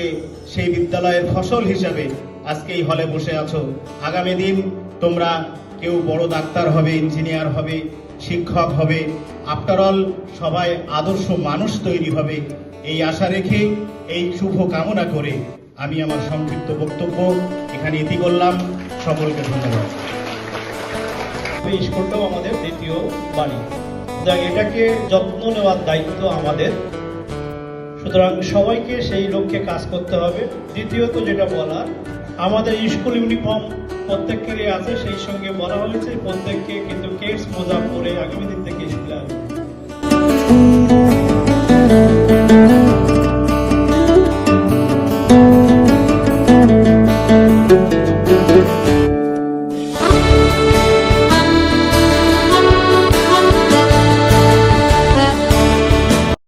আজকে সেই বিদ্যালয়ের ফসল হিসাবে আজকে এই হলে বসে আছো। আগামী দিন তোমরা কেউ বড় ডাক্তার হবে, ইঞ্জিনিয়ার হবে, শিক্ষক হবে, আফটার অল সবাই আদর্শ মানুষ তৈরি হবে, এই আশা রেখে এই শুভ কামনা করে আমি আমার সংক্ষিপ্ত বক্তব্য এখানে ইতি করলাম। সকলকে ধন্যবাদ। এই স্কুলটাও আমাদের দ্বিতীয় বাড়ি, এটাকে যত্ন নেওয়ার দায়িত্ব আমাদের। সুতরাং সবাইকে সেই লক্ষ্যে কাজ করতে হবে। দ্বিতীয়ত যেটা বলার, আমাদের স্কুল ইউনিফর্ম প্রত্যেকেরই আছে, সেই সঙ্গে বলা হয়েছে প্রত্যেককে কিন্তু কেটস মোজা পরে আগামী দিন থেকে স্কুলে আসবে।